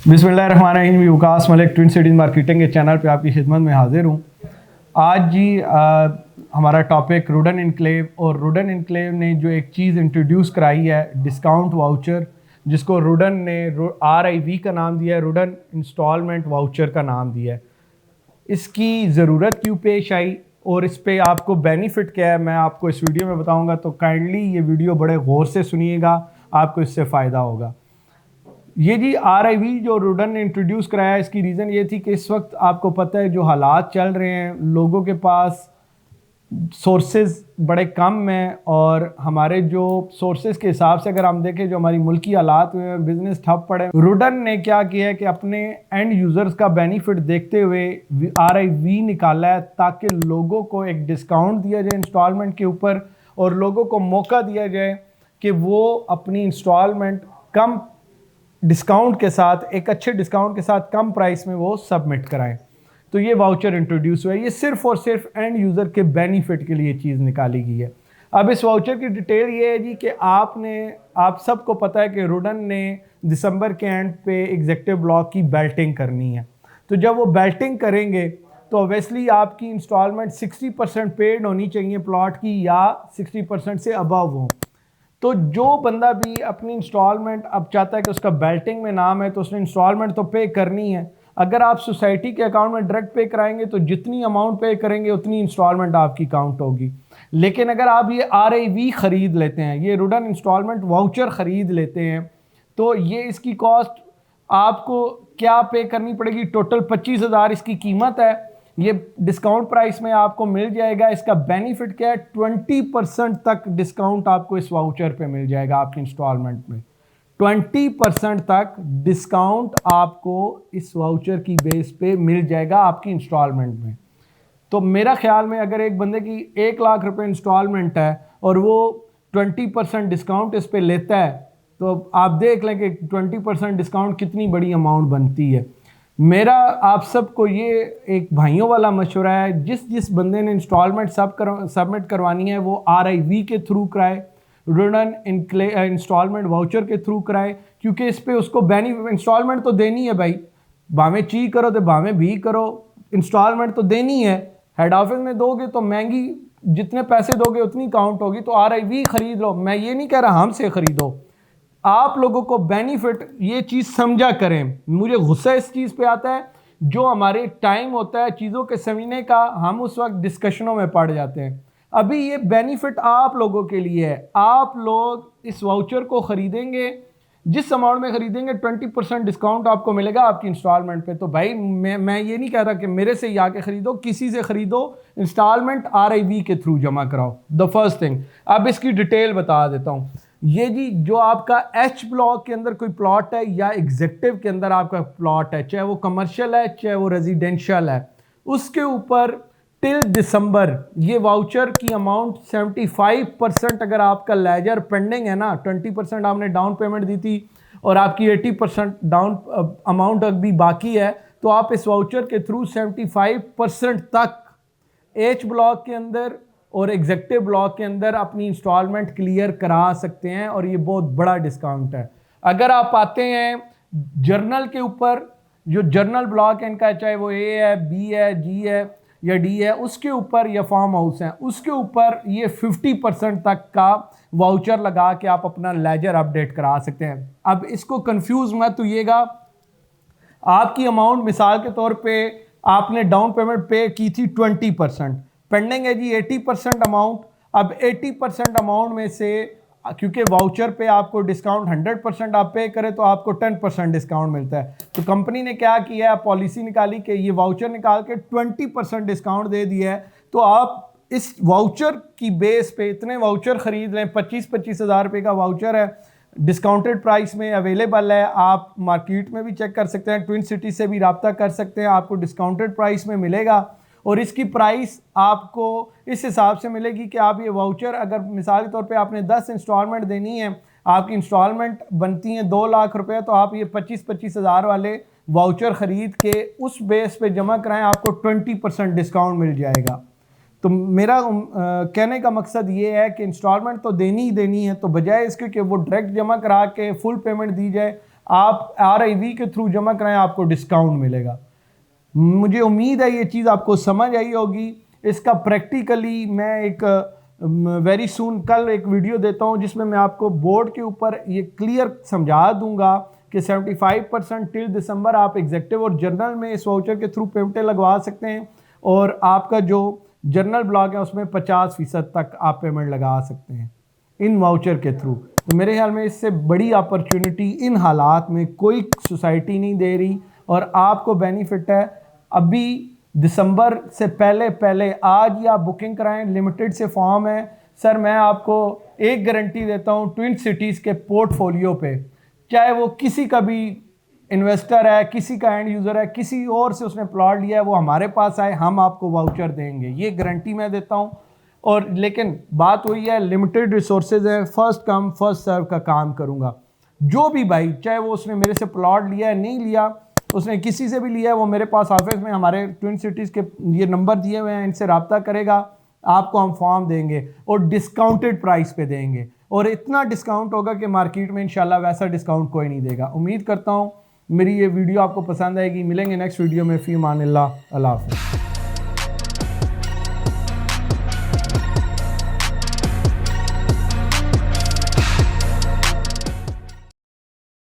बिस्मिल्लाहिर्रहमानिर्रहीम। Waqas Malik twin cities marketing के channel पे आपकी खिदमत में हाजिर हूँ। आज जी हमारा टॉपिक रुडन इनक्लेव, और रुडन इनक्लेव ने जो एक चीज़ इंट्रोड्यूस कराई है डिस्काउंट वाउचर, जिसको रुडन ने RIV का नाम दिया है, रुडन इंस्टॉलमेंट वाउचर का नाम दिया है। इसकी ज़रूरत क्यों पेश आई और इस पे आपको बेनिफिट क्या है, मैं आपको इस वीडियो में बताऊंगा। तो काइंडली ये वीडियो बड़े गौर से सुनिएगा, आपको इससे फ़ायदा होगा। ये जी RIV जो रुडन ने इंट्रोड्यूस कराया, इसकी रीज़न ये थी कि इस वक्त आपको पता है जो हालात चल रहे हैं, लोगों के पास सोर्सेज बड़े कम हैं, और हमारे जो सोर्सेज के हिसाब से अगर हम देखें, जो हमारी मुल्की हालात हुए हैं, बिजनेस ठप पड़े। रुडन ने क्या किया है कि अपने एंड यूज़र्स का बेनिफिट देखते हुए RIV निकाला है, ताकि लोगों को एक डिस्काउंट दिया जाए इंस्टॉलमेंट के ऊपर, और लोगों को मौका दिया जाए कि वो अपनी इंस्टॉलमेंट कम डिस्काउंट के साथ, एक अच्छे डिस्काउंट के साथ कम प्राइस में वो सबमिट कराएं। तो ये वाउचर इंट्रोड्यूस हुआ है। ये सिर्फ और सिर्फ एंड यूज़र के बेनिफिट के लिए चीज़ निकाली गई है। अब इस वाउचर की डिटेल ये है जी कि आप सबको पता है कि रुडन ने दिसंबर के एंड पे एग्जीक्यूटिव ब्लॉक की बेल्टिंग करनी है। तो जब वो बेल्टिंग करेंगे तो ऑब्वियसली आपकी इंस्टॉलमेंट 60% पेड होनी चाहिए प्लॉट की, या 60% से अबव हो। तो जो बंदा भी अपनी इंस्टॉलमेंट अब चाहता है कि उसका बेल्टिंग में नाम है, तो उसने इंस्टॉलमेंट तो पे करनी है। अगर आप सोसाइटी के अकाउंट में डायरेक्ट पे कराएंगे तो जितनी अमाउंट पे करेंगे उतनी इंस्टॉलमेंट आपकी काउंट होगी। लेकिन अगर आप ये RIV ख़रीद लेते हैं, ये रुडन इंस्टॉलमेंट वाउचर ख़रीद लेते हैं, तो ये इसकी कॉस्ट आपको क्या पे करनी पड़ेगी? टोटल 25,000 इसकी कीमत है। ये डिस्काउंट प्राइस में आपको मिल जाएगा। इसका बेनिफिट क्या है? 20% तक डिस्काउंट आपको इस वाउचर पे मिल जाएगा आपकी इंस्टॉलमेंट में। 20% तक डिस्काउंट आपको इस वाउचर की बेस पे मिल जाएगा आपकी इंस्टॉलमेंट में। तो मेरा ख्याल में अगर एक बंदे की 1 लाख रुपए इंस्टॉलमेंट है और वो 20% डिस्काउंट इस पे लेता है, तो आप देख लें कि 20% डिस्काउंट कितनी बड़ी अमाउंट बनती है। मेरा आप सबको ये एक भाइयों वाला मशवरा है, जिस बंदे ने इंस्टॉलमेंट सबमिट करवानी है वो RIV के थ्रू कराए, रुडन इंस्टॉलमेंट वाउचर के थ्रू कराए, क्योंकि इस पे उसको बेनिफिट, इंस्टॉलमेंट तो देनी है भाई, भावें ची करो तो भावें भी करो, इंस्टॉलमेंट तो देनी है। हेड ऑफिस में दोगे तो महंगी, जितने पैसे दोगे उतनी काउंट होगी। तो RIV खरीद लो। मैं ये नहीं कह रहा हमसे खरीदो, आप लोगों को बेनिफिट, ये चीज़ समझा करें। मुझे गुस्सा इस चीज़ पे आता है, जो हमारे टाइम होता है चीज़ों के समझने का, हम उस वक्त डिस्कशनों में पड़ जाते हैं। अभी ये बेनिफिट आप लोगों के लिए है। आप लोग इस वाउचर को ख़रीदेंगे, जिस अमाउंट में ख़रीदेंगे 20% डिस्काउंट आपको मिलेगा आपकी इंस्टॉलमेंट पे। तो भाई मैं ये नहीं कह रहा कि मेरे से ही आके ख़रीदो, किसी से ख़रीदो, इंस्टॉलमेंट RIV के थ्रू जमा कराओ। The first thing. अब इसकी डिटेल बता देता हूँ। ये जी जो आपका H ब्लॉक के अंदर कोई प्लॉट है, या एग्जेक्टिव के अंदर आपका प्लॉट है, चाहे वो कमर्शियल है चाहे वो रेजिडेंशियल है, उसके ऊपर टिल दिसंबर ये वाउचर की अमाउंट 75%, अगर आपका लेजर पेंडिंग है ना, 20% आपने डाउन पेमेंट दी थी और आपकी 80% डाउन अमाउंट अभी बाकी है, तो आप इस वाउचर के थ्रू 75% तक H ब्लॉक के अंदर और एग्जेक्टिव ब्लॉक के अंदर अपनी इंस्टॉलमेंट क्लियर करा सकते हैं, और ये बहुत बड़ा डिस्काउंट है। अगर आप आते हैं जर्नल के ऊपर, जो जर्नल ब्लॉक है इनका, चाहे वो A है, B है, G है या D है, उसके ऊपर, या फार्म हाउस है, उसके ऊपर ये 50% तक का वाउचर लगा के आप अपना लेजर अपडेट करा सकते हैं। अब इसको कंफ्यूज मत होइएगा। आपकी अमाउंट मिसाल के तौर पे आपने डाउन पेमेंट पे की थी 20%, पेंडिंग है जी 80% अमाउंट। अब 80% अमाउंट में से, क्योंकि वाउचर पे आपको डिस्काउंट 100% आप पे करें तो आपको 10% डिस्काउंट मिलता है, तो कंपनी ने क्या किया, पॉलिसी निकाली कि ये वाउचर निकाल के 20% डिस्काउंट दे दिया है। तो आप इस वाउचर की बेस पे इतने वाउचर खरीद लें, 25-25 हज़ार रुपये का वाउचर है, डिस्काउंटेड प्राइस में अवेलेबल है। आप मार्केट में भी चेक कर सकते हैं, ट्विन सिटी से भी रब्ता कर सकते हैं, आपको डिस्काउंटेड प्राइस में मिलेगा। और इसकी प्राइस आपको इस हिसाब से मिलेगी कि आप ये वाउचर, अगर मिसाल के तौर पे आपने 10 इंस्टॉलमेंट देनी है, आपकी इंस्टॉलमेंट बनती हैं 2 लाख रुपए, तो आप ये 25-25 हज़ार वाले वाउचर ख़रीद के उस बेस पे जमा कराएं, आपको 20% डिस्काउंट मिल जाएगा। तो मेरा कहने का मकसद ये है कि इंस्टॉलमेंट तो देनी ही देनी है, तो बजाय इसके कि वो डायरेक्ट जमा करा के फुल पेमेंट दी जाए, आप RIV के थ्रू जमा कराएं, आपको डिस्काउंट मिलेगा। मुझे उम्मीद है ये चीज़ आपको समझ आई होगी। इसका प्रैक्टिकली मैं एक वेरी सून कल एक वीडियो देता हूँ जिसमें मैं आपको बोर्ड के ऊपर ये क्लियर समझा दूंगा कि 75% टिल दिसंबर आप एग्जेक्टिव और जर्नल में इस वाउचर के थ्रू पेमेंटें लगवा सकते हैं, और आपका जो जर्नल ब्लॉक है उसमें 50% तक आप पेमेंट लगा सकते हैं इन वाउचर के थ्रू। तो मेरे ख्याल में इससे बड़ी अपॉर्चुनिटी इन हालात में कोई सोसाइटी नहीं दे रही, और आपको बेनिफिट है। अभी दिसंबर से पहले आज ही आप बुकिंग कराएं, लिमिटेड से फॉर्म है। सर मैं आपको एक गारंटी देता हूं ट्विन सिटीज़ के पोर्टफोलियो पे, चाहे वो किसी का भी इन्वेस्टर है, किसी का एंड यूज़र है, किसी और से उसने प्लॉट लिया है, वो हमारे पास आए, हम आपको वाउचर देंगे, ये गारंटी मैं देता हूं। और लेकिन बात वही है, लिमिटेड रिसोर्सेज है, फर्स्ट कम फर्स्ट सर्व का काम करूंगा। जो भी भाई, चाहे वो उसने मेरे से प्लॉट लिया है, नहीं लिया, उसने किसी से भी लिया है, वो मेरे पास ऑफिस में हमारे ट्विन सिटीज़ के ये नंबर दिए हुए हैं, इनसे रब्ता करेगा, आपको हम फॉर्म देंगे और डिस्काउंटेड प्राइस पे देंगे, और इतना डिस्काउंट होगा कि मार्केट में इंशाल्लाह वैसा डिस्काउंट कोई नहीं देगा। उम्मीद करता हूँ मेरी ये वीडियो आपको पसंद आएगी। मिलेंगे नेक्स्ट वीडियो में। फ़ी अमान अल्लाह। अल्लाह हाफ़िज़।